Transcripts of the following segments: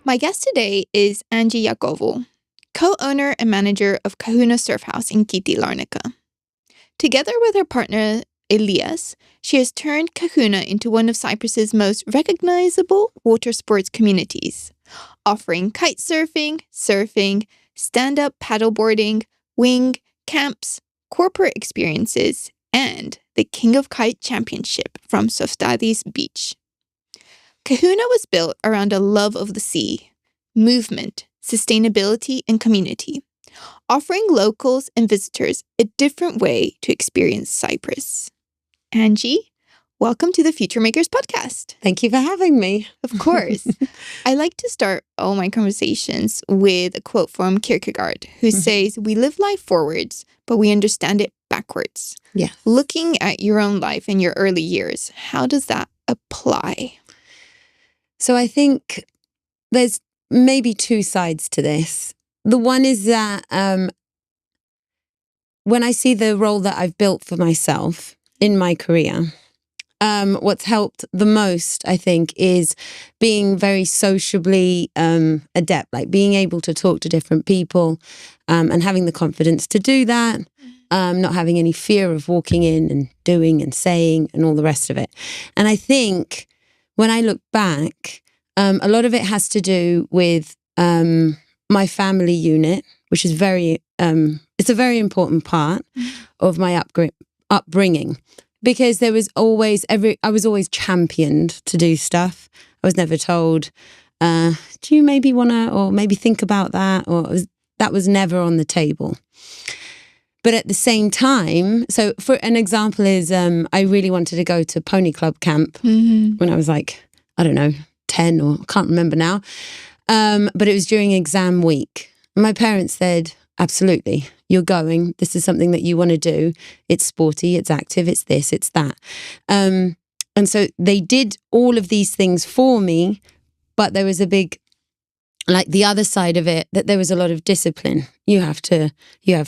My guest today is Angie Iacovou, co-owner and manager of Kahuna Surfhouse in Kite, Larnaca. Together with her partner, Elias, she has turned Kahuna into one of Cyprus's most recognizable water sports communities, offering kite surfing, stand-up paddleboarding, wing, camps, corporate experiences, and the King of Kite Championship from Softades Beach. Kahuna was built around a love of the sea, movement, sustainability, and community, offering locals and visitors a different way to experience Cyprus. Angie, welcome to the Future Makers podcast. Thank you for having me. Of course. I like to start all my conversations with a quote from Kierkegaard, who says, "We live life forwards, but we understand it backwards." Yeah. Looking at your own life in your early years, how does that apply? So I think there's maybe two sides to this. The one is that when I see the role that I've built for myself in my career, what's helped the most, I think, is being very sociably adept, like being able to talk to different people and having the confidence to do that, not having any fear of walking in and doing and saying and all the rest of it. And I think when I look back, a lot of it has to do with my family unit, which is it's a very important part of my upbringing, because there was always I was always championed to do stuff. I was never told, do you maybe want to, or maybe think about that, that was never on the table. But at the same time, so for an example is, I really wanted to go to Pony Club camp when I was like, I don't know, 10 or I can't remember now. But it was during exam week. My parents said, absolutely, you're going. This is something that you want to do. It's sporty, it's active, it's this, it's that. And so they did all of these things for me, but there was a big, like the other side of it, that there was a lot of discipline. You have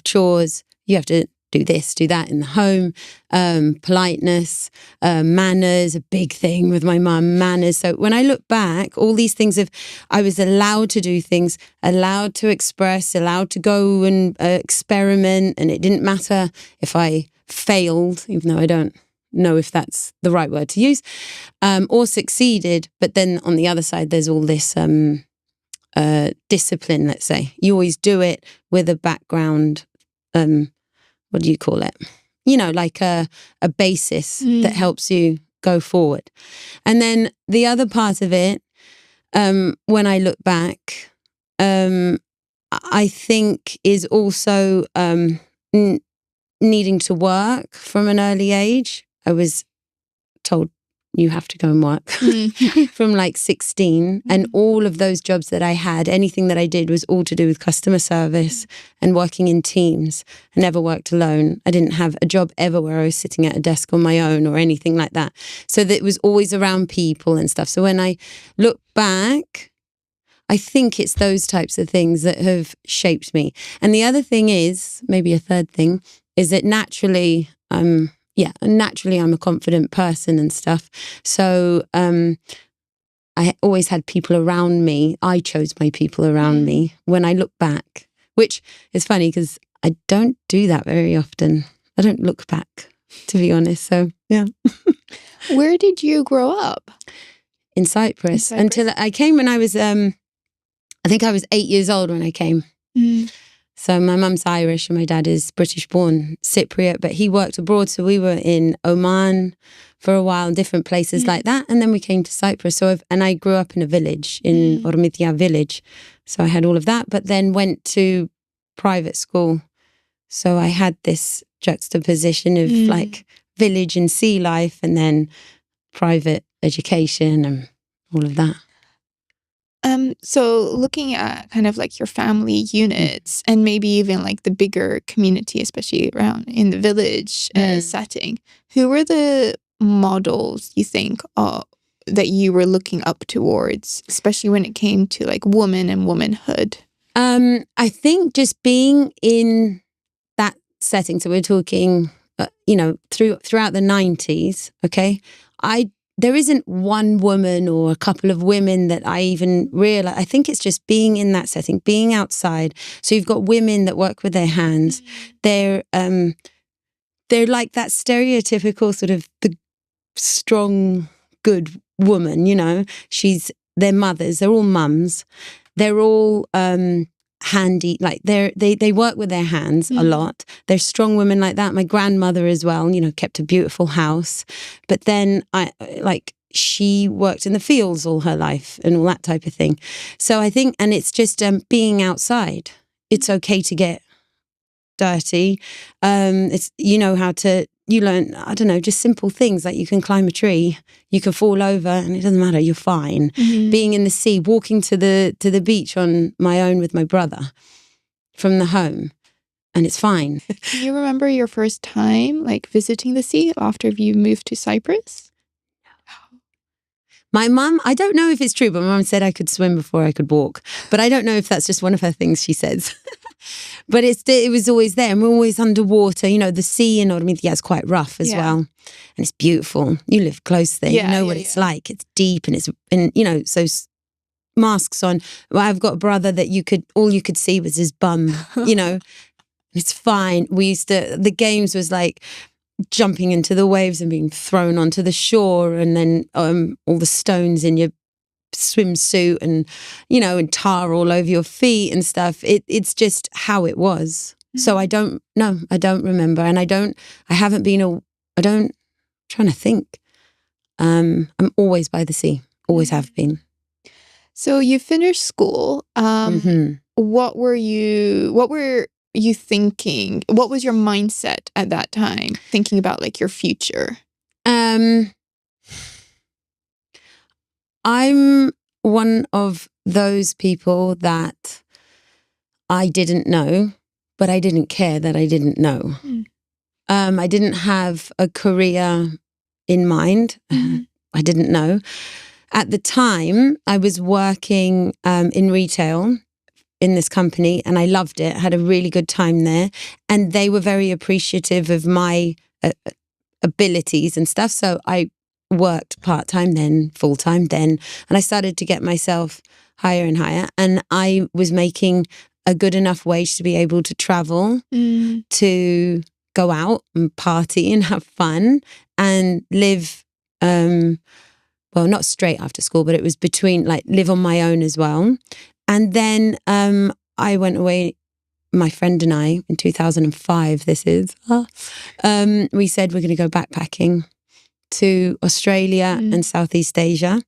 chores, you have to do this, do that in the home, politeness, manners, a big thing with my mum, manners. So when I look back, all these things I was allowed to do things, allowed to express, allowed to go and experiment, and it didn't matter if I failed, even though I don't know if that's the right word to use, or succeeded. But then on the other side, there's all this discipline, let's say. You always do it with a background, what do you call it? Like a basis that helps you go forward. And then the other part of it, when I look back, I think is also needing to work from an early age. I was told, you have to go and work from like 16. And all of those jobs that I had, anything that I did was all to do with customer service and working in teams. I never worked alone. I didn't have a job ever where I was sitting at a desk on my own or anything like that. So that it was always around people and stuff. So when I look back, I think it's those types of things that have shaped me. And the other thing is, maybe a third thing, is that naturally I'm a confident person and stuff. So I always had people around me. I chose my people around me when I look back, which is funny because I don't do that very often. I don't look back, to be honest. So, yeah. Where did you grow up? In Cyprus. Until I came when I was, I think I was 8 years old when I came. So my mum's Irish and my dad is British-born Cypriot, but he worked abroad. So we were in Oman for a while, different places like that. And then we came to Cyprus. So I grew up in a village, in Ormithia village. So I had all of that, but then went to private school. So I had this juxtaposition of like village and sea life and then private education and all of that. So looking at kind of like your family units and maybe even like the bigger community, especially around in the village setting, who were the models you think that you were looking up towards, especially when it came to like woman and womanhood? I think just being in that setting. So we're talking, throughout the 90s. Okay, I there isn't one woman or a couple of women that I even realize. I think it's just being in that setting, being outside. So you've got women that work with their hands. They're like that stereotypical sort of the strong, good woman, you know. They're mothers. They're all mums. They're all handy. Like they work with their hands a lot. They're strong women like that. My grandmother as well, you know, kept a beautiful house. But then she worked in the fields all her life and all that type of thing. So I think, and it's just being outside. It's okay to get dirty. It's, you know, you learn, I don't know, just simple things like you can climb a tree, you can fall over and it doesn't matter, you're fine. Being in the sea, walking to the beach on my own with my brother from the home, and it's fine. Do you remember your first time like visiting the sea after you moved to Cyprus? My mum, I don't know if it's true, but my mum said I could swim before I could walk. But I don't know if that's just one of her things she says. But it was always there, and we're always underwater. You know, the sea in Ormithia is quite rough as well, and it's beautiful. You live close there, you know what it's like. It's deep, and you know, so masks on. Well, I've got a brother that all you could see was his bum. You know, it's fine. The games was like jumping into the waves and being thrown onto the shore, and then all the stones in your swimsuit and, you know, and tar all over your feet and stuff. It's just how it was. So I don't remember, and I'm trying to think. I'm always by the sea, always have been. So you finished school. What were you thinking? What was your mindset at that time, thinking about like your future? I'm one of those people that I didn't know, but I didn't care that I didn't know. I didn't have a career in mind. I didn't know. At the time, I was working in retail in this company, and I loved it. I had a really good time there, and they were very appreciative of my abilities and stuff. So I worked part-time then, full-time then, and I started to get myself higher and higher, and I was making a good enough wage to be able to travel, to go out and party and have fun and live, well, not straight after school, but it was between, like, live on my own as well. And then I went away, my friend and I, in 2005, we said we're going to go backpacking to Australia and Southeast Asia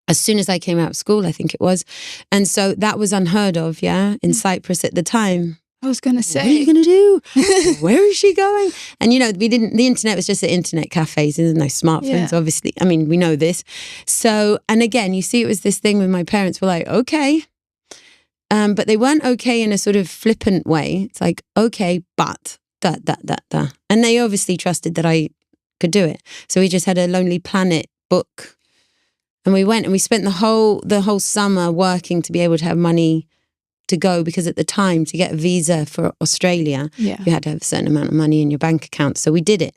as soon as I came out of school, I think it was. And so that was unheard of, in Cyprus at the time. I was going to say, what are you going to do? Where is she going? And, you know, the internet was just at internet cafes. There's no smartphones, obviously. I mean, we know this. So, and again, you see, it was this thing when my parents were like, okay. But they weren't okay in a sort of flippant way. It's like, okay, but that. And they obviously trusted that I could do it. So we just had a Lonely Planet book, and we went and we spent the whole summer working to be able to have money to go, because at the time, to get a visa for Australia, you had to have a certain amount of money in your bank account. So we did it,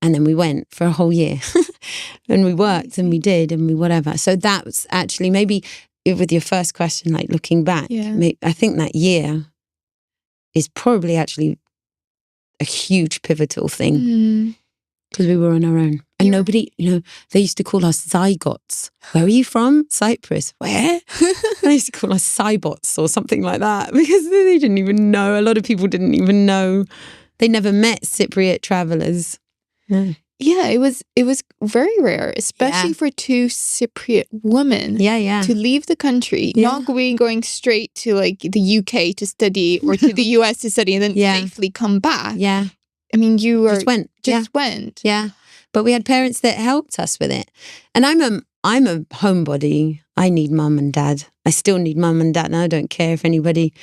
and then we went for a whole year and we worked and we did and we whatever. So that was actually, maybe with your first question, like looking back, I think that year is probably actually a huge pivotal thing. Because we were on our own. And nobody, you know, they used to call us zygotes. Where are you from? Cyprus. Where? They used to call us cybots or something like that, because they didn't even know. A lot of people didn't even know. They never met Cypriot travellers. No. Yeah, it was very rare, especially for two Cypriot women to leave the country, not going straight to like the UK to study or to the US to study and then safely come back. Yeah. I mean, you were just went. Yeah. But we had parents that helped us with it. And I'm a homebody. I need mum and dad. I still need mum and dad. And I don't care if anybody,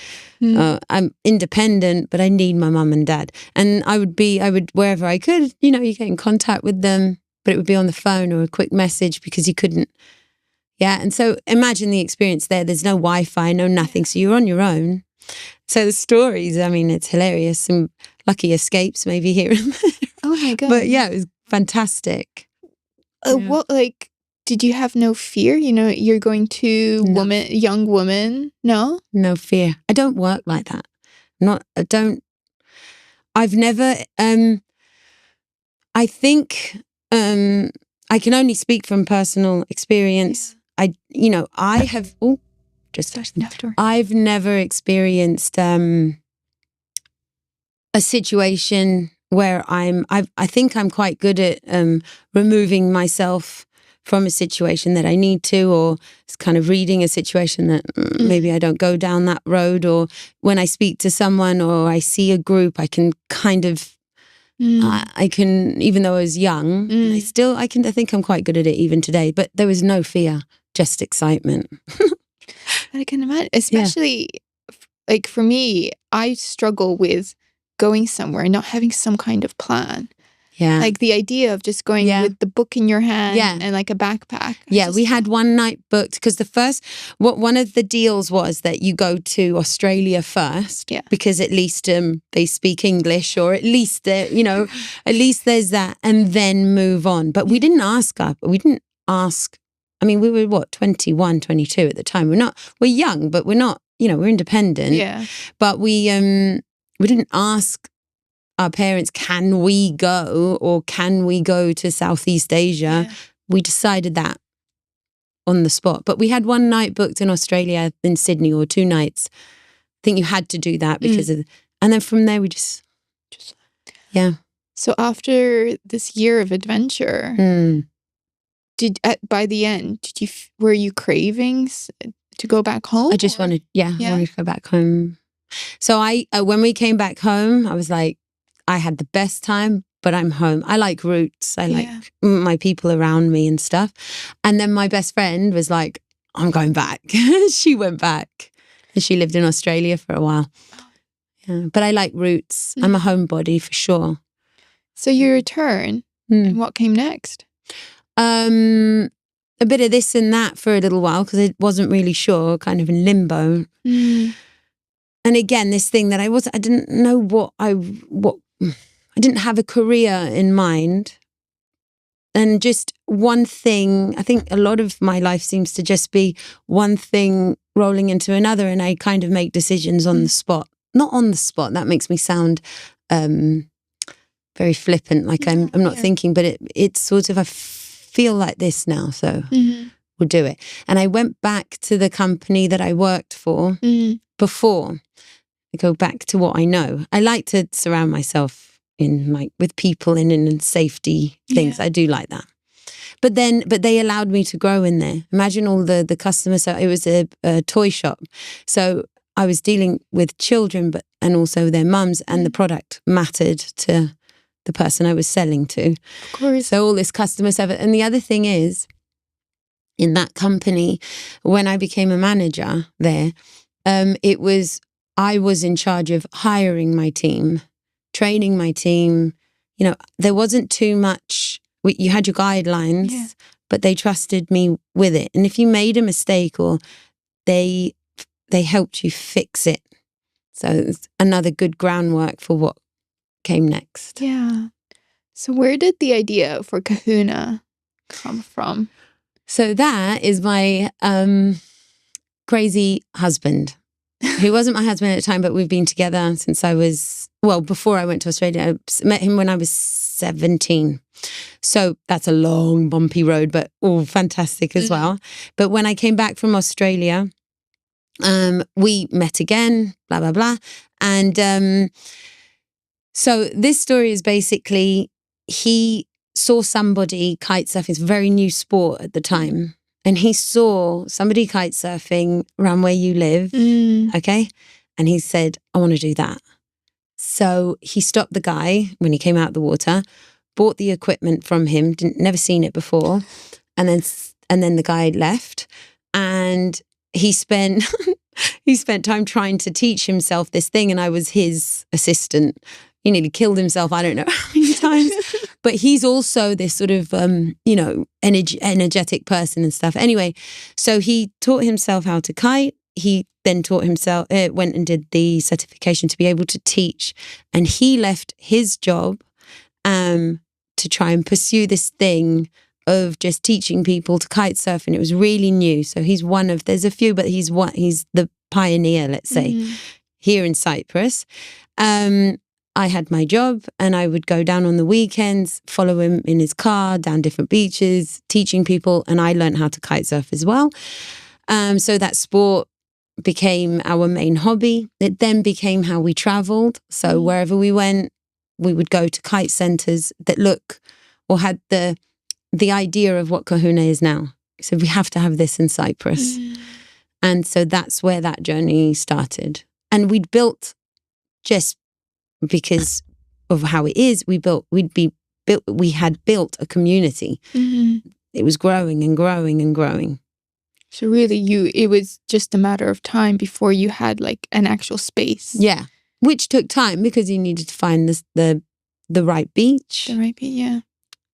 I'm independent, but I need my mum and dad. And I would, wherever I could, you know, you get in contact with them, but it would be on the phone or a quick message, because you couldn't. Yeah. And so imagine the experience there. There's no Wi-Fi, no nothing. So you're on your own. So the stories, I mean, it's hilarious. Some lucky escapes maybe here and there. Oh my God. But yeah, it was fantastic. What, like, did you have no fear? You know, you're going to No. young woman. No? No fear. I don't work like that. I've never, I think, I can only speak from personal experience. I have, I've never experienced a situation where I think I'm quite good at removing myself from a situation that I need to, or it's kind of reading a situation that maybe I don't go down that road, or when I speak to someone or I see a group, I can kind of, I can, even though I was young, I think I'm quite good at it even today, but there was no fear, just excitement. I can imagine, especially like for me, I struggle with going somewhere and not having some kind of plan. Yeah. Like the idea of just going with the book in your hand and like a backpack. We had one night booked because one of the deals was that you go to Australia first because at least they speak English, or at least at least there's that, and then move on. But we didn't ask I mean, we were 21, 22 at the time. We're young, but we're not, we're independent. Yeah. But we didn't ask our parents, can we go, or can we go to Southeast Asia? Yeah. We decided that on the spot. But we had one night booked in Australia, in Sydney, or 2 nights. I think you had to do that because of, and then from there we just So after this year of adventure, by the end, were you craving to go back home? I just wanted, I wanted to go back home. So when we came back home, I was like, I had the best time, but I'm home. I like roots. I like my people around me and stuff. And then my best friend was like, I'm going back. She went back and she lived in Australia for a while. Yeah, but I like roots. I'm a homebody for sure. So you return, and what came next? A bit of this and that for a little while because I wasn't really sure, kind of in limbo. And again, this thing that I didn't know I didn't have a career in mind. And just one thing, I think a lot of my life seems to just be one thing rolling into another, and I kind of make decisions on the spot. Not on the spot, that makes me sound very flippant, like I'm not thinking, but it's sort of, I feel like this now, so we'll do it. And I went back to the company that I worked for before. I go back to what I know. I like to surround myself with people in safety things. I do like that. But they allowed me to grow in there. Imagine all the customers. So it was a toy shop. So I was dealing with children, and also their mums, and the product mattered to the person I was selling to. Of course. So all this customer service. And the other thing is, in that company, when I became a manager there, I was in charge of hiring my team, training my team. There wasn't too much. You had your guidelines, but they trusted me with it. And if you made a mistake, or they helped you fix it. So it's another good groundwork for what came next. Yeah. So where did the idea for Kahuna come from? So that is my crazy husband, who wasn't my husband at the time, but we've been together since before I went to Australia. I met him when I was 17. So that's a long, bumpy road, but all fantastic as well. But when I came back from Australia, we met again, blah, blah, blah. And so this story is basically, he saw somebody kite surfing. It's a very new sport at the time. And he saw somebody kite surfing around where you live, okay? And he said, I want to do that. So he stopped the guy when he came out of the water, bought the equipment from him, never seen it before, and then the guy left, and he spent time trying to teach himself this thing, and I was his assistant. He nearly killed himself, I don't know how many times. But he's also this sort of, energetic person and stuff. Anyway, so he taught himself how to kite. He then taught himself, went and did the certification to be able to teach. And he left his job to try and pursue this thing of just teaching people to kite surf, and it was really new. So there's a few, but he's the pioneer, let's say, here in Cyprus. I had my job and I would go down on the weekends, follow him in his car, down different beaches, teaching people, and I learned how to kite surf as well. So that sport became our main hobby. It then became how we traveled. So wherever we went, we would go to kite centers that had the idea of what Kahuna is now. So we have to have this in Cyprus. And so that's where that journey started. And we'd built, just because of how it is, we had built a community. It was growing and growing and growing. So really it was just a matter of time before you had like an actual space. Yeah. Which took time because you needed to find the right beach. The right beach, yeah.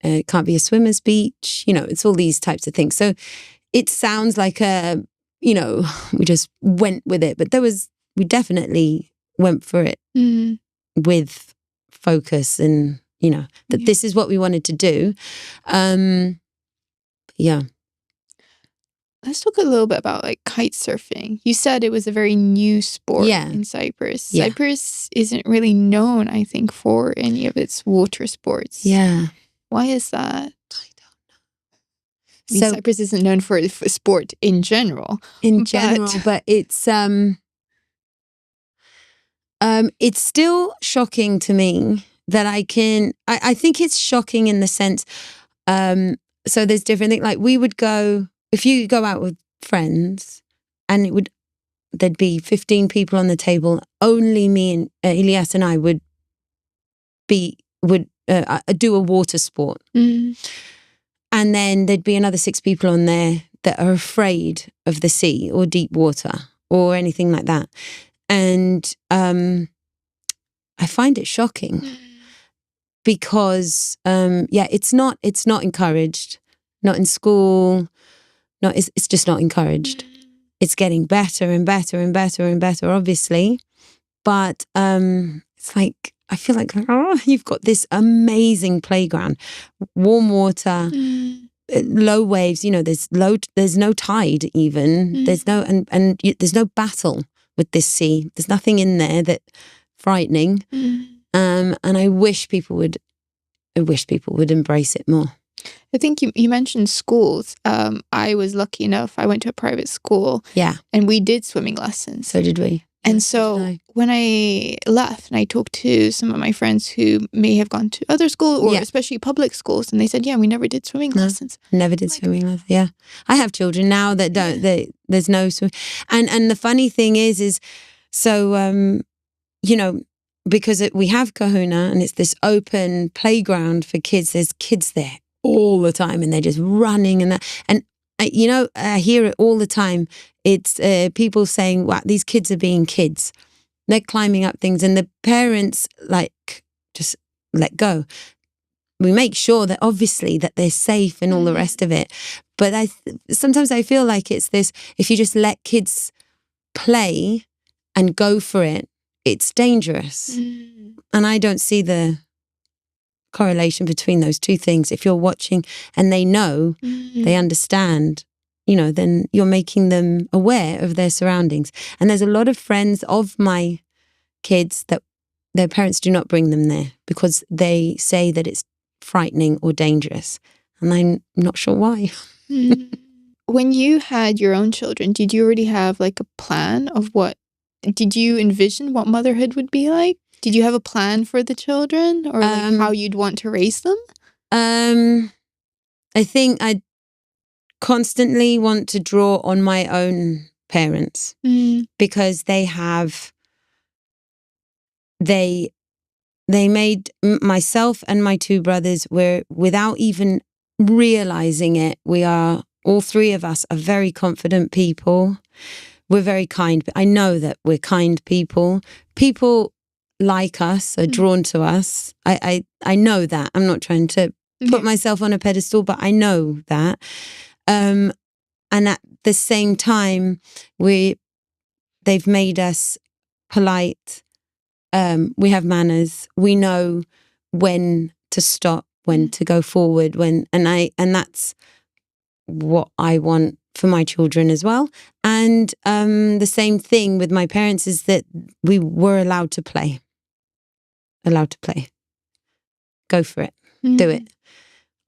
It can't be a swimmer's beach. It's all these types of things. So it sounds like we just went with it. But we definitely went for it with focus and, that this is what we wanted to do. Yeah. Let's talk a little bit about like kite surfing. You said it was a very new sport in Cyprus. Yeah. Cyprus isn't really known, I think, for any of its water sports. Yeah. Why is that? I don't know. Cyprus isn't known for sport in general. But it's still shocking to me that I think it's shocking in the sense, so there's different things. Like we would go, if you go out with friends and there'd be 15 people on the table, only me and Elias and I would do a water sport. And then there'd be another 6 people on there that are afraid of the sea or deep water or anything like that. And I find it shocking because, it's not encouraged, not in school. No, it's just not encouraged. It's getting better and better and better and better, obviously. But it's like, I feel like, you've got this amazing playground, warm water, low waves. There's no tide even. There's no and there's no battle with this sea. There's nothing in there that's frightening. And I wish people would embrace it more. I think you mentioned schools. I was lucky enough. I went to a private school. Yeah. And we did swimming lessons. So did we. And so when I left and I talked to some of my friends who may have gone to other schools or especially public schools, and they said, we never did swimming lessons. Never did swimming lessons. Yeah. I have children now that don't, there's no swim. And the funny thing is so, because we have Kahuna and it's this open playground for kids, there's kids there all the time and they're just running and that. And, I hear it all the time. It's people saying, wow, these kids are being kids. They're climbing up things and the parents just let go. We make sure that obviously that they're safe and all the rest of it. But sometimes I feel like it's this, if you just let kids play and go for it, it's dangerous. And I don't see the correlation between those two things. If you're watching and they know, they understand, then you're making them aware of their surroundings. And there's a lot of friends of my kids that their parents do not bring them there because they say that it's frightening or dangerous. And I'm not sure why. When you had your own children, did you already have like a plan of did you envision what motherhood would be like? Did you have a plan for the children or like how you'd want to raise them? I think I constantly want to draw on my own parents because they made myself and my 2 brothers, without even realizing it, all 3 of us are very confident people. We're very kind. I know that we're kind people. People like us, are drawn to us. I know that. I'm not trying to put myself on a pedestal, but I know that. And at the same time, they've made us polite. We have manners. We know when to stop when to go forward, and that's what I want for my children as well. And the same thing with my parents is that we were allowed to play. Go for it. Do it.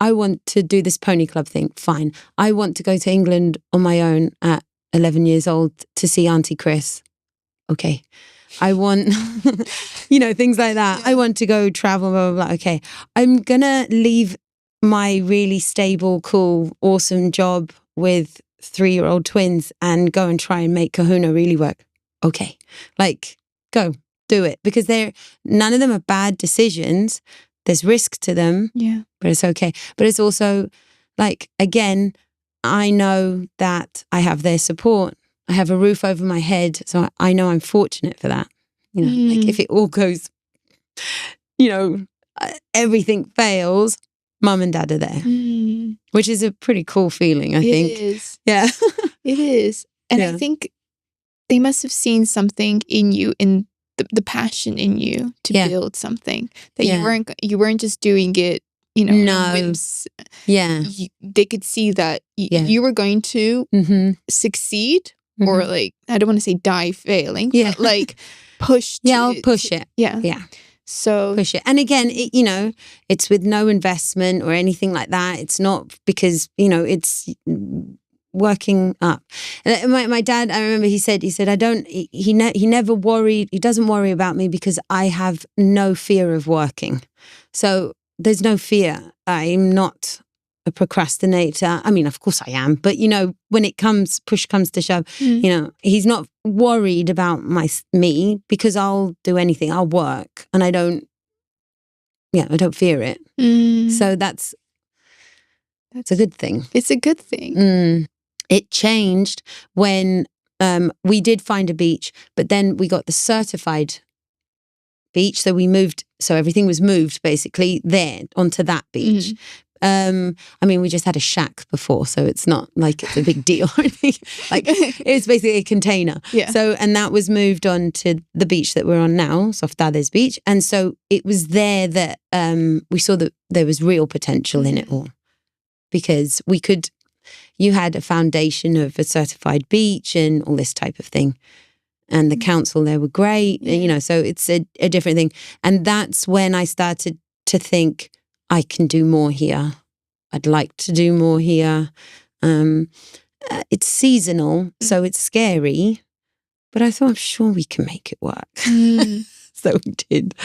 I want to do this pony club thing. Fine. I want to go to England on my own at 11 years old to see Auntie Chris. Okay. I want, things like that. Yeah. I want to go travel, blah, blah, blah. Okay. I'm going to leave my really stable, cool, awesome job with 3-year-old twins and go and try and make Kahuna really work. Okay. Go, do it. Because none of them are bad decisions. There's risk to them. Yeah. But it's okay. But it's also again, I know that I have their support. I have a roof over my head. So I know I'm fortunate for that. If it all goes, everything fails, mum and dad are there, which is a pretty cool feeling, I think. It is. Yeah. It is. And I think they must have seen something in you, in the passion in you to build something that you weren't just doing it, no. whims. Yeah. They could see that you were going to succeed, or I don't want to say die failing, but push. I'll push it. Yeah. Yeah. So push it. And again, it's with no investment or anything like that. It's not because, it's working up. And my dad, I remember he said, he never worried. He doesn't worry about me because I have no fear of working. So there's no fear. I'm not a procrastinator. I mean, of course I am, but when push comes to shove, he's not worried about me because I'll do anything. I'll work, and I don't fear it. So that's a good thing. It's a good thing. It changed when we did find a beach, but then we got the certified beach. So we moved. So everything was moved basically there onto that beach. We just had a shack before, so it's not like it's a big deal or anything. It's basically a container. Yeah. So, and that was moved on to the beach that we're on now, Softades beach. And so it was there that we saw that there was real potential in it all, because you had a foundation of a certified beach and all this type of thing. And the council there were great, so it's a different thing. And that's when I started to think, I can do more here. I'd like to do more here. It's seasonal, so it's scary, but I thought, I'm sure we can make it work. So we did.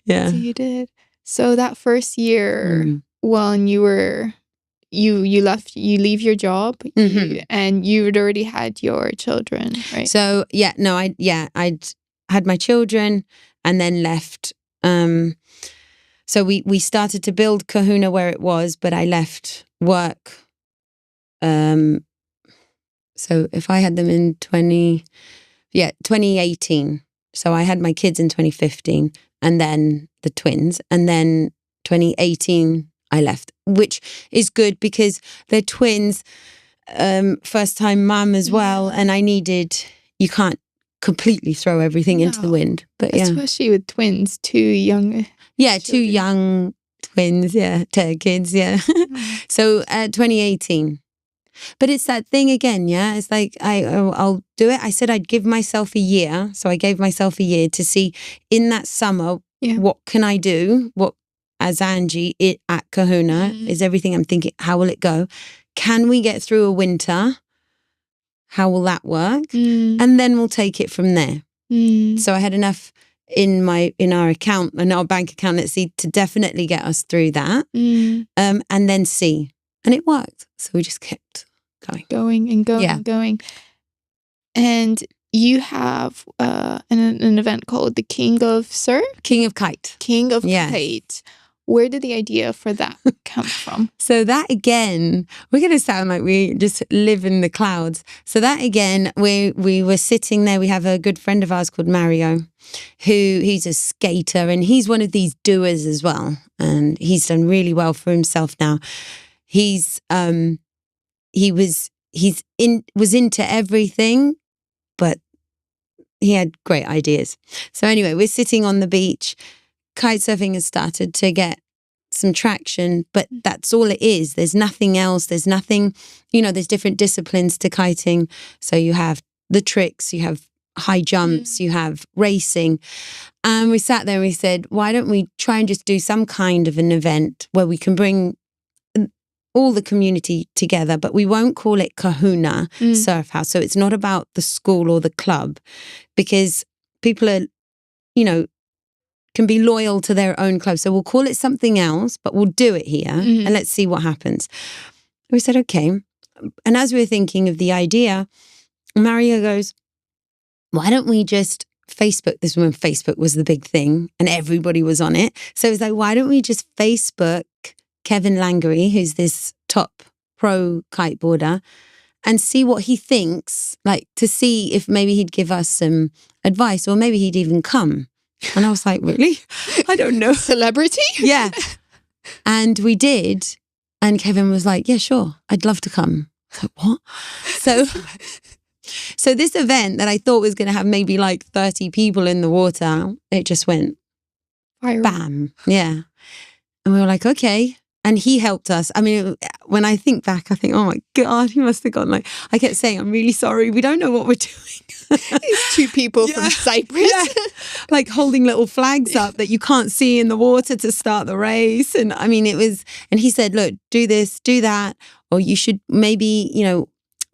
Yeah. So you did. So that first year, when you were, you leave your job, and you had already had your children, right? So I'd had my children and then left. So we started to build Kahuna where it was, but I left work. So if I had them in 2018. So I had my kids in 2015, and then the twins, and then 2018 I left, which is good because they're twins, first time mum as well, and you can't completely throw everything into the wind. But especially with twins, two young. Yeah, children. 2 young twins, kids, So 2018. But it's that thing again, it's I'll do it. I said I'd give myself a year. So I gave myself a year to see in that summer, what can I do? What, as Angie at Kahuna, is everything I'm thinking, how will it go? Can we get through a winter? How will that work? And then we'll take it from there. So I had enough in our bank account, let's see, to definitely get us through that, and then see. And it worked. So we just kept going and going. And you have an event called the King of Kite. Kite. Where did the idea for that come from? So that again, we're going to sound like we just live in the clouds. So that again, we were sitting there. We have a good friend of ours called Mario, he's a skater, and he's one of these doers as well. And he's done really well for himself now. He was into everything, but he had great ideas. So anyway, we're sitting on the beach. Kite surfing has started to get some traction, but that's all it is. There's nothing else. There's nothing, there's different disciplines to kiting. So you have the tricks, you have high jumps, you have racing. And we sat there and we said, why don't we try and just do some kind of an event where we can bring all the community together, but we won't call it Kahuna Surfhouse. So it's not about the school or the club, because people are, can be loyal to their own club. So we'll call it something else, but we'll do it here and let's see what happens. We said, okay. And as we were thinking of the idea, Maria goes, why don't we just Facebook? This was when Facebook was the big thing and everybody was on it. So it was like, why don't we just Facebook Kevin Langery, who's this top pro kiteboarder, and see what he thinks, like to see if maybe he'd give us some advice or maybe he'd even come. And I was like, really? I don't know. Celebrity? Yeah. And we did. And Kevin was like, yeah, sure. I'd love to come. I was like, what? So this event that I thought was going to have maybe like 30 people in the water, it just went Viral. Bam. Yeah. And we were like, okay. And he helped us. I mean, when I think back, I think, oh my God, he must have gone like, I kept saying, I'm really sorry. We don't know what we're doing. These two people from Cyprus. Yeah. Like holding little flags up that you can't see in the water to start the race. And I mean, and he said, look, do this, do that. Or you should maybe,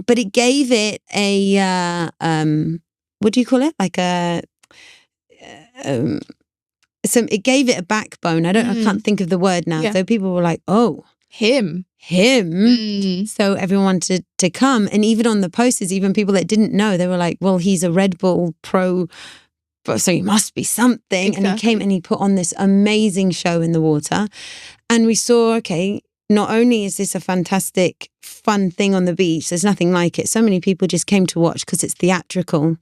but it gave it a, what do you call it? Like it gave it a backbone. I can't think of the word now. Yeah. So people were like, oh, him. So everyone wanted to come. And even on the posters, even people that didn't know, they were like, well, he's a Red Bull pro, so he must be something. Exactly. And he came and he put on this amazing show in the water. And we saw, okay, not only is this a fantastic, fun thing on the beach, there's nothing like it. So many people just came to watch because it's theatrical.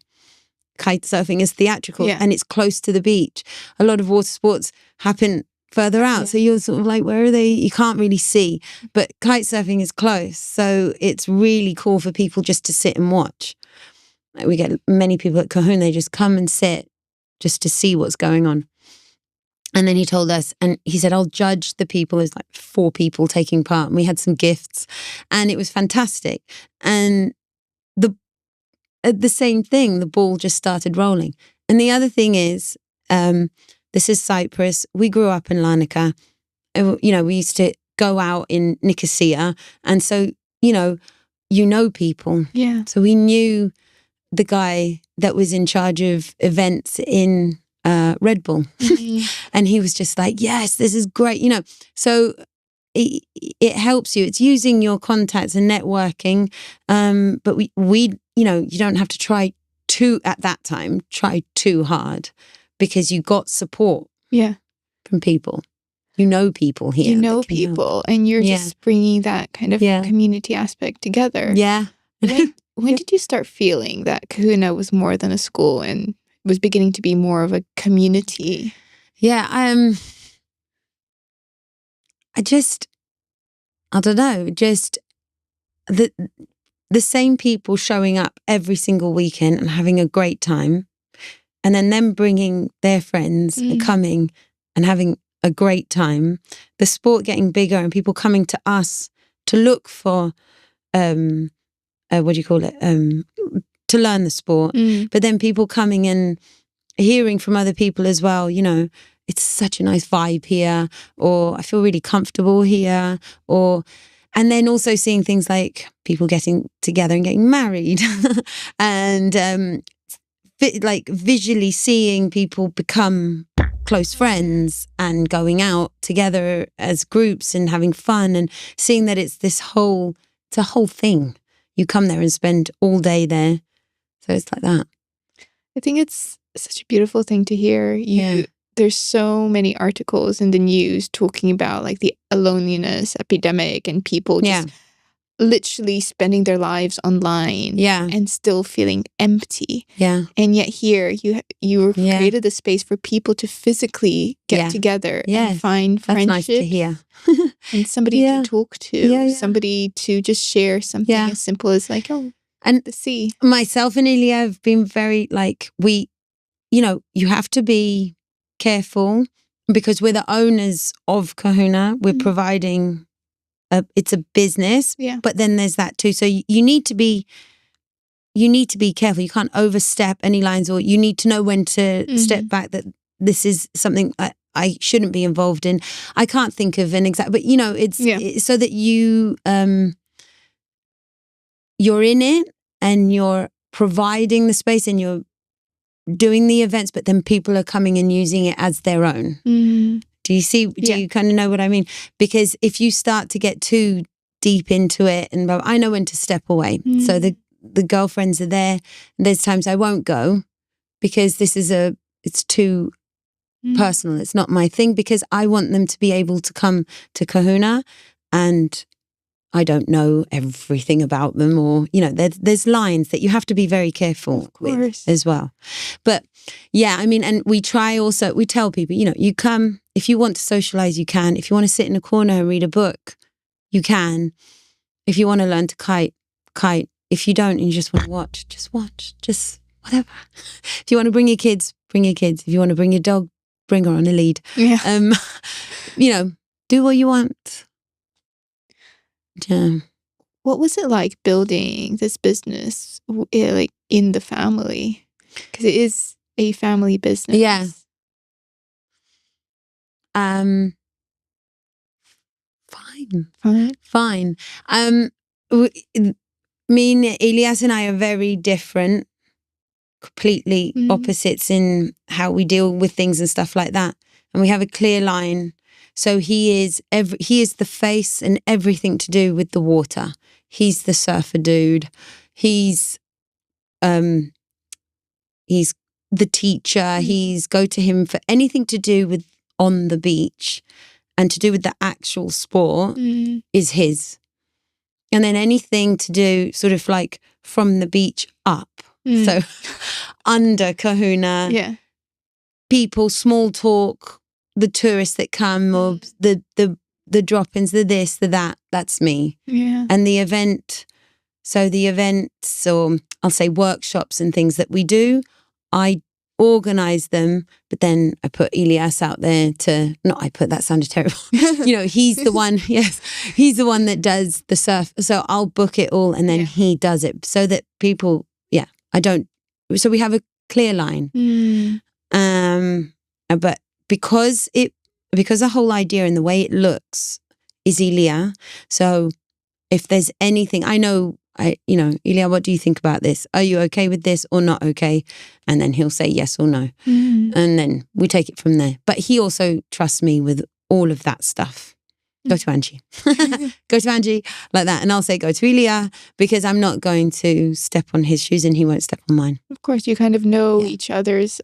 Kite surfing is theatrical and it's close to the beach. A lot of water sports happen further out. So you're sort of like, where are they? You can't really see. But kite surfing is close. So it's really cool for people just to sit and watch. Like we get many people at Kahuna, they just come and sit just to see what's going on. And then he told us, and he said, I'll judge the people. There's like 4 people taking part. And we had some gifts and it was fantastic. And the same thing, the ball just started rolling. And the other thing is, this is Cyprus. We grew up in Larnaca. We used to go out in Nicosia. And so, people. Yeah. So we knew the guy that was in charge of events in Red Bull. And he was just like, yes, this is great. So it helps you. It's using your contacts and networking. But we you don't have to try too hard because you got support from people. People here. People and you're just bringing that kind of community aspect together. Yeah. When did you start feeling that Kahuna was more than a school and was beginning to be more of a community? Yeah. I don't know, just the same people showing up every single weekend and having a great time, and then them bringing their friends and coming and having a great time, the sport getting bigger and people coming to us to look for, to learn the sport, but then people coming and hearing from other people as well, it's such a nice vibe here, or I feel really comfortable here, and then also seeing things like people getting together and getting married and like visually seeing people become close friends and going out together as groups and having fun and seeing that it's a whole thing. You come there and spend all day there. So it's like that. I think it's such a beautiful thing to hear. There's so many articles in the news talking about like the loneliness epidemic and people just literally spending their lives online and still feeling empty. Yeah. And yet here you created a space for people to physically get together and find friendship. That's nice to hear. And somebody to talk to, somebody to just share something as simple as like, and the sea. Myself and Ilya have been very like, you have to be careful because we're the owners of Kahuna, we're providing, it's a business, but then there's that too. So you need to be careful. You can't overstep any lines, or you need to know when to step back, that this is something I shouldn't be involved in. I can't think of an exact, but it's so that you're in it and you're providing the space and you're doing the events, but then people are coming and using it as their own. Do you see? Do you kind of know what I mean? Because if you start to get too deep into it, and I know when to step away. So the girlfriends are there. There's times I won't go because it's too personal. It's not my thing, because I want them to be able to come to Kahuna, and I don't know everything about them, or, there's lines that you have to be very careful with as well. But yeah, I mean, and we tell people, you come, if you want to socialize, you can. If you want to sit in a corner and read a book, you can. If you want to learn to kite. If you don't and you just want to watch, just whatever. If you want to bring your kids, bring your kids. If you want to bring your dog, bring her on a lead. Yeah. Do what you want. Yeah. What was it like building this business like in the family? Because it is a family business. Yeah. Fine. Me and Elias and I are very different, completely opposites in how we deal with things and stuff like that. And we have a clear line. So he is the face and everything to do with the water. He's the surfer dude. He's the teacher. He's go to him for anything to do with on the beach and to do with the actual sport is his. And then anything to do sort of like from the beach up. So under Kahuna, people, small talk, the tourists that come, or the drop-ins, the this, the that, that's me. Yeah. And the events, or I'll say workshops and things that we do, I organize them, but then I put Elias out there that sounded terrible. He's the one, he's the one that does the surf. So I'll book it all and then he does it, so that people, so we have a clear line. But because the whole idea and the way it looks is Elia. So if there's anything, I know, Elia, what do you think about this? Are you okay with this or not okay? And then he'll say yes or no. And then we take it from there. But he also trusts me with all of that stuff. Go to Angie. Go to Angie, like that. And I'll say, go to Elia, because I'm not going to step on his shoes and he won't step on mine. Of course, you kind of know each other's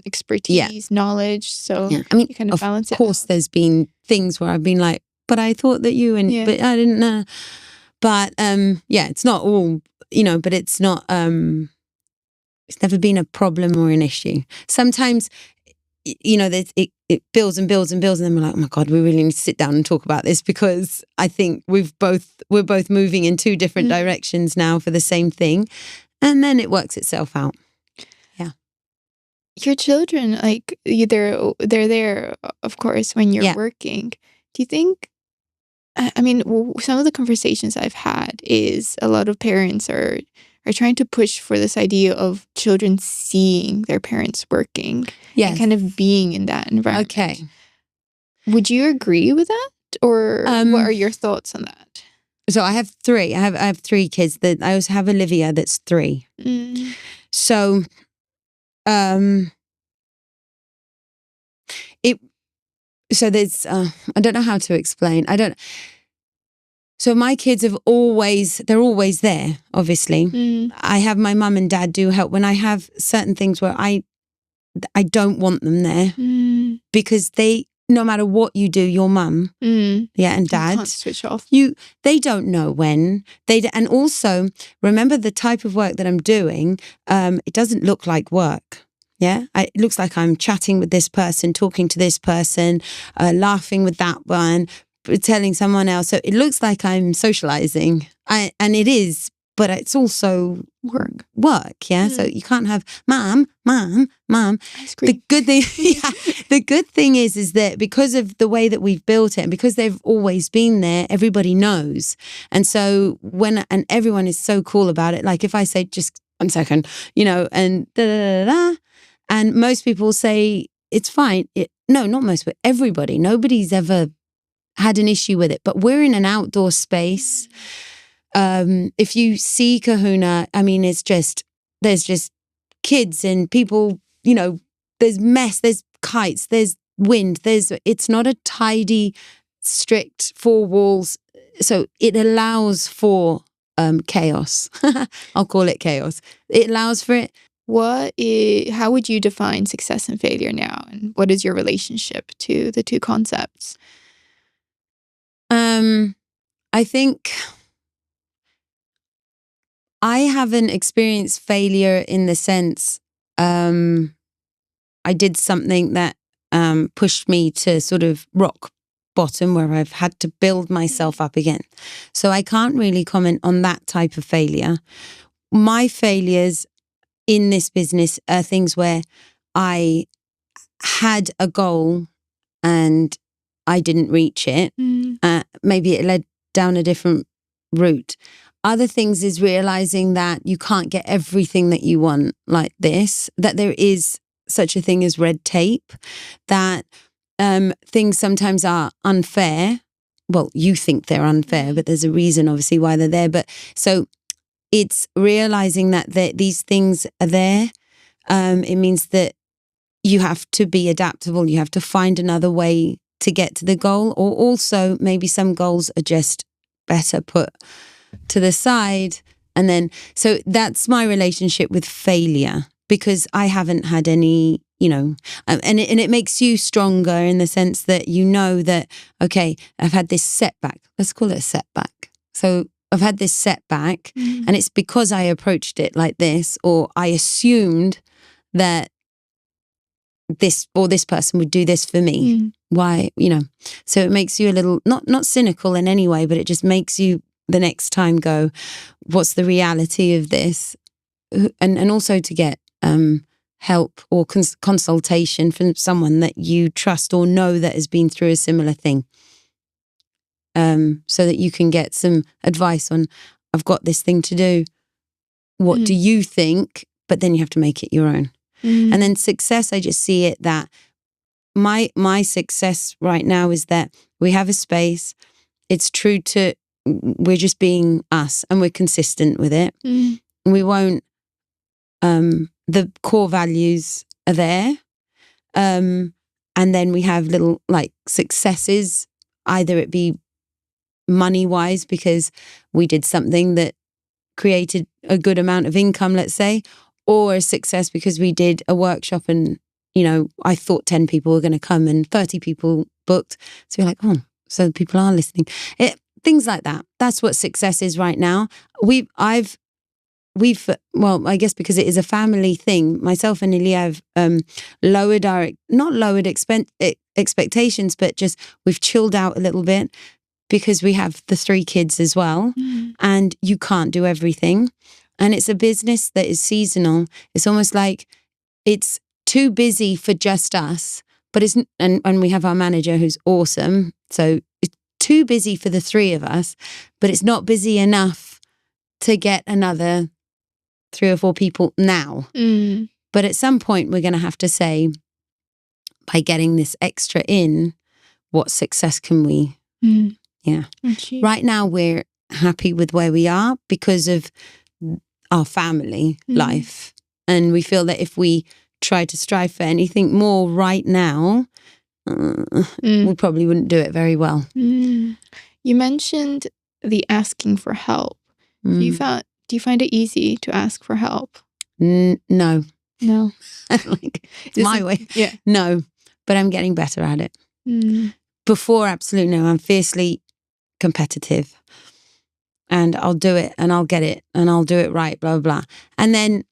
expertise, knowledge. So I mean, you kind of balance it out. Of course, there's been things where I've been like, but I thought that you, but I didn't know. But it's not all, but it's not, it's never been a problem or an issue. Sometimes, it builds and builds and builds, and then we're like, oh my God, we really need to sit down and talk about this, because I think we're both moving in two different directions now for the same thing. And then it works itself out. Yeah. Your children, like, they're there, of course, when you're working. Do you think, I mean, some of the conversations I've had is a lot of parents are trying to push for this idea of children seeing their parents working and kind of being in that environment. Okay. Would you agree with that? Or what are your thoughts on that? So I have three. I have three kids. That I also have Olivia that's 3. So so there's I don't know how to explain. So my kids they're always there, obviously. I have my mum and dad do help when I have certain things where I don't want them there, because no matter what you do, your mum, and dad, you can't switch off. They don't know when and also remember the type of work that I'm doing. It doesn't look like work. Yeah, it looks like I'm chatting with this person, talking to this person, laughing with that one, telling someone else. So it looks like I'm socializing, and it is but it's also work. Yeah. So you can't have mom. The good thing, the good thing is that because of the way that we've built it and because they've always been there, everybody knows. And so and everyone is so cool about it. Like if I say, just 1 second, and and most people say it's fine. No, not most, but everybody. Nobody's ever had an issue with it. But we're in an outdoor space. If you see Kahuna, I mean, there's just kids and people, there's mess, there's kites, there's wind, it's not a tidy, strict 4 walls. So it allows for chaos. I'll call it chaos. It allows for it. How would you define success and failure now? And what is your relationship to the two concepts? I think I haven't experienced failure in the sense I did something that pushed me to sort of rock bottom where I've had to build myself up again. So I can't really comment on that type of failure. My failures in this business are things where I had a goal and I didn't reach it. Maybe it led down a different route. Other things is realizing that you can't get everything that you want like this, that there is such a thing as red tape, that things sometimes are unfair. Well, you think they're unfair, but there's a reason obviously why they're there. But so it's realizing that these things are there. It means that you have to be adaptable. You have to find another way to get to the goal, or also maybe some goals are just better put to the side. And then, so that's my relationship with failure, because I haven't had any, and it makes you stronger in the sense that that, okay, I've had this setback. Let's call it a setback. So I've had this setback and it's because I approached it like this, or I assumed that this person would do this for me. Why, so it makes you a little, not cynical in any way, but it just makes you the next time go, what's the reality of this? And also to get help or consultation from someone that you trust or know that has been through a similar thing. So that you can get some advice on, I've got this thing to do. What do you think? But then you have to make it your own. And then success, I just see it that my success right now is that we have a space. It's true to, we're just being us and we're consistent with it. We won't, the core values are there. And then we have little like successes, either it be money-wise because we did something that created a good amount of income, let's say, or a success because we did a workshop and, I thought 10 people were going to come and 30 people booked. So you're like, oh, so people are listening. Things like that. That's what success is right now. Well, I guess because it is a family thing, myself and Ilia have not lowered expectations, but just we've chilled out a little bit because we have the 3 kids as well, and you can't do everything. And it's a business that is seasonal. It's almost like it's too busy for just us, but and we have our manager who's awesome. So it's too busy for the 3 of us, but it's not busy enough to get another 3 or 4 people now. But at some point we're going to have to say, by getting this extra in, what success can we? Yeah. Right now we're happy with where we are because of our family life. And we feel that if we try to strive for anything more right now, we probably wouldn't do it very well. You mentioned the asking for help. Do you find it easy to ask for help? No. It's my way. Yeah. No, but I'm getting better at it. Before, absolutely no. I'm fiercely competitive. And I'll do it and I'll get it and I'll do it right, blah, blah, blah. And then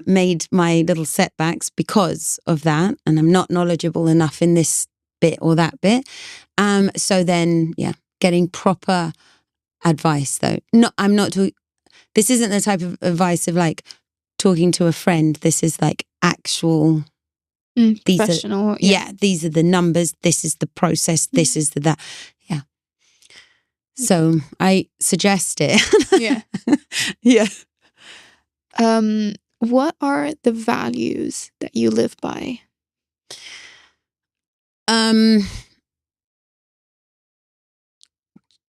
made my little setbacks because of that. And I'm not knowledgeable enough in this bit or that bit. So then, getting proper advice though. I'm not this isn't the type of advice of like talking to a friend. This is like actual. Professional. These are the numbers. This is the process. This is that. Yeah. So I suggest it. Yeah. Yeah. What are the values that you live by?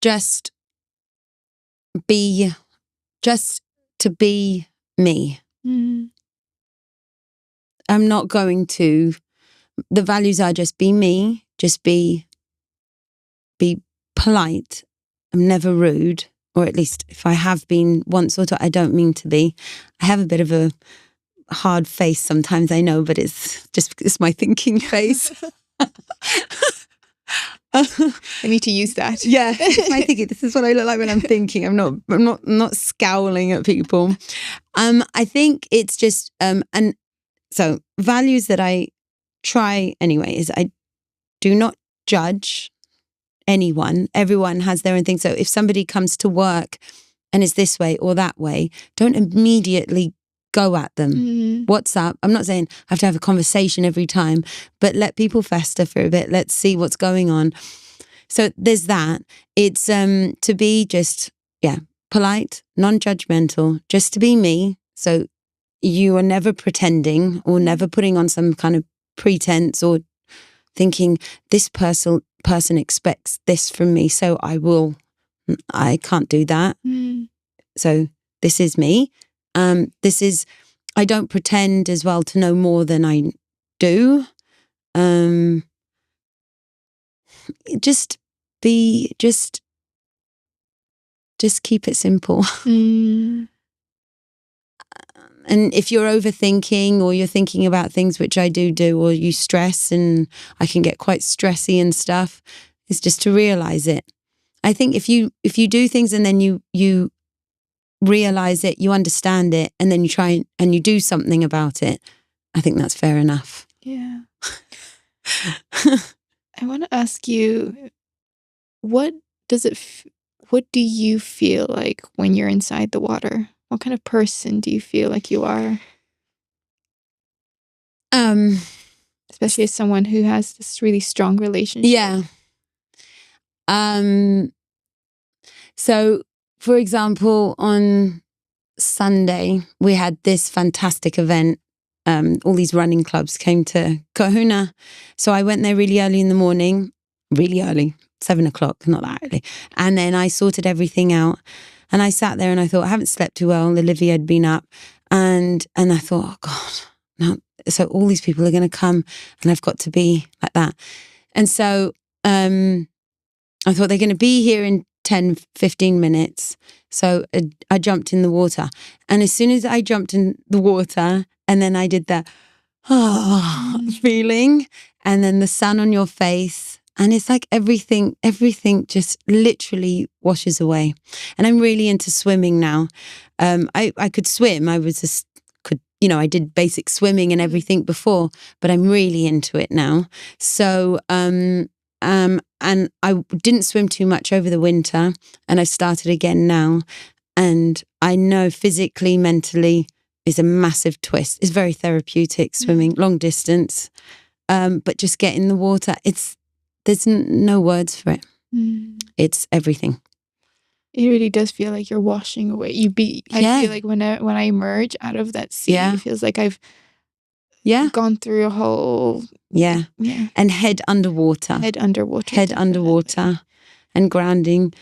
Just to be me. I'm not going to, the values are just be me, just be polite. I'm never rude, or at least if I have been once or twice, I don't mean to be. I have a bit of a hard face sometimes, I know, but it's my thinking face. I need to use that. Yeah, I think this is what I look like when I'm thinking. I'm not scowling at people. I think it's just and so values that I try anyway is I do not judge anyone. Everyone has their own thing. So if somebody comes to work and is this way or that way, don't immediately go at them. What's up? I'm not saying I have to have a conversation every time, but let people fester for a bit. Let's see what's going on. So there's that. It's to be just, polite, non-judgmental, just to be me. So you are never pretending or never putting on some kind of pretense or thinking this person expects this from me, so I can't do that. So this is me. I don't pretend as well to know more than I do. Just keep it simple. And if you're overthinking or you're thinking about things, which I do, or you stress, and I can get quite stressy and stuff, it's just to realize it. I think if you do things and then you realize it, you understand it, and then you try and you do something about it, I think that's fair enough. Yeah. I want to ask you, what do you feel like when you're inside the water? What kind of person do you feel like you are? Especially as someone who has this really strong relationship. Yeah. So, for example, on Sunday, we had this fantastic event. All these running clubs came to Kahuna. So I went there really early in the morning, really early, 7 o'clock, not that early. And then I sorted everything out. And I sat there and I thought, I haven't slept too well. Olivia had been up. And I thought, oh God, no. So all these people are going to come and I've got to be like that. And so I thought they're going to be here in 10, 15 minutes. So I jumped in the water. And as soon as I jumped in the water and then I did that feeling, and then the sun on your face, and it's like everything just literally washes away. And I'm really into swimming now. I could swim. I did basic swimming and everything before, but I'm really into it now. So, and I didn't swim too much over the winter, and I've started again now. And I know physically, mentally is a massive twist. It's very therapeutic swimming, long distance, but just get in the water. There's no words for it. It's everything. It really does feel like you're washing away. I feel like when I emerge out of that sea, it feels like I've gone through a whole and head underwater and grounding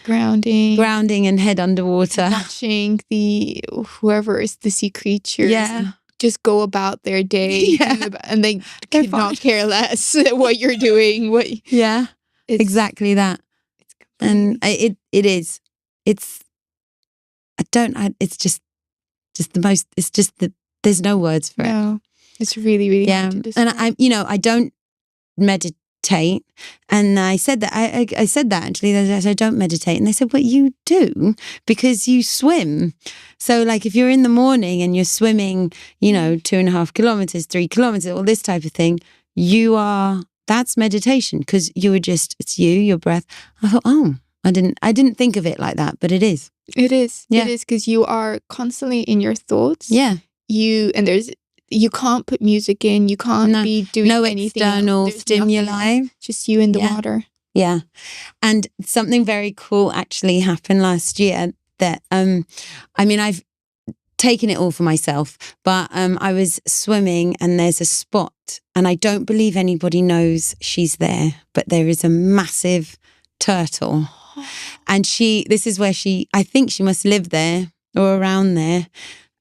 and head underwater, watching whoever is the sea creatures just go about their day and they could not care less what you're doing. Exactly that. And it is. It's just the most. It's just there's no words for it. It's really, really hard to describe. And I don't meditate. And I said that I said that actually. I don't meditate, and they said, "Well, you do because you swim." So, like, if you're in the morning and you're swimming, 2.5 kilometers, 3 kilometers, all this type of thing, that's meditation because it's you, your breath. I thought, oh, I didn't think of it like that, but it is. It is. Yeah. It is, because you are constantly in your thoughts. Yeah. You can't put music in. You can't be doing anything external else. stimuli. Just you in the water. Yeah. And something very cool actually happened last year that, I've taken it all for myself, but I was swimming and there's a spot and I don't believe anybody knows she's there, but there is a massive turtle. And this is where I think she must live there or around there.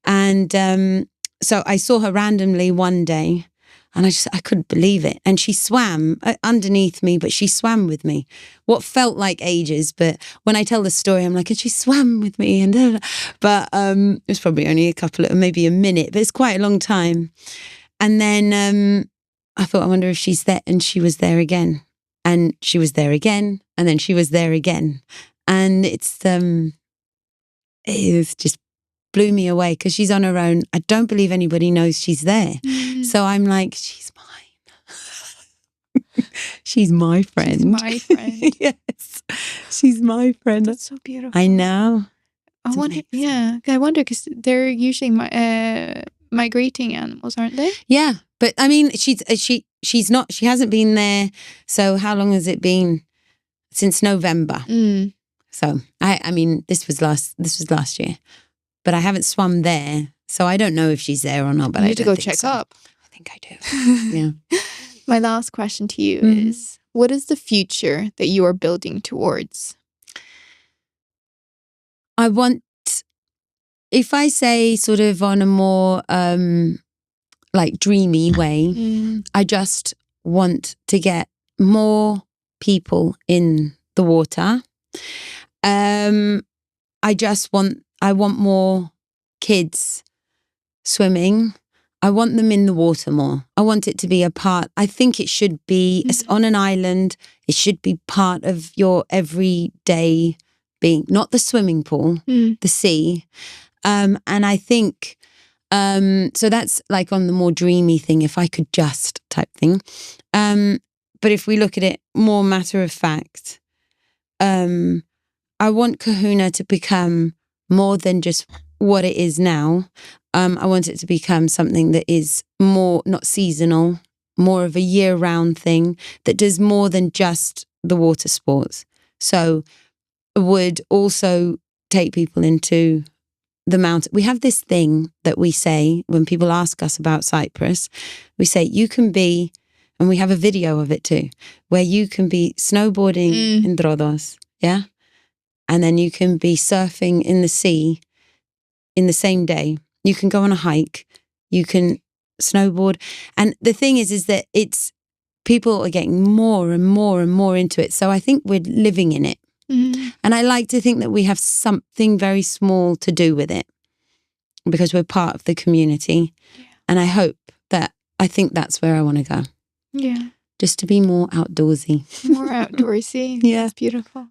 And so I saw her randomly one day and I couldn't believe it. And she swam underneath me, but she swam with me. What felt like ages, but when I tell the story, I'm like, and she swam with me. But it was probably only maybe a minute, but it's quite a long time. And then I thought, I wonder if she's there. And she was there again. And she was there again. And then she was there again. And it just blew me away because she's on her own. I don't believe anybody knows she's there. So I'm like, she's mine. She's my friend. She's my friend. Yes, she's my friend. That's so beautiful. I know. I wonder because they're usually migrating animals, aren't they? Yeah, but I mean, she's not. She hasn't been there. So how long has it been? Since November. So I mean, this was last year. But I haven't swum there, so I don't know if she's there or not. But you I need to go check up. I think I do. Yeah. My last question to you is, what is the future that you are building towards? I want, if I say sort of on a more like dreamy way, I just want to get more people in the water. I want more kids swimming. I want them in the water more. I want it to be a part. I think it should be on an island. It should be part of your everyday being, not the swimming pool, the sea. And I think, so that's like on the more dreamy thing, if I could just type thing. But if we look at it more matter of fact, I want Kahuna to become more than just what it is now. I want it to become something that is more, not seasonal, more of a year-round thing that does more than just the water sports. So would also take people into the mountain. We have this thing that we say when people ask us about Cyprus. We say, you can be, and we have a video of it too, where you can be snowboarding in Rhodos, yeah? And then you can be surfing in the sea in the same day. You can go on a hike. You can snowboard. And the thing is that people are getting more and more and more into it. So I think we're living in it. And I like to think that we have something very small to do with it because we're part of the community. Yeah. And I think that's where I want to go. Yeah. Just to be more outdoorsy. More outdoorsy. Yeah. That's beautiful.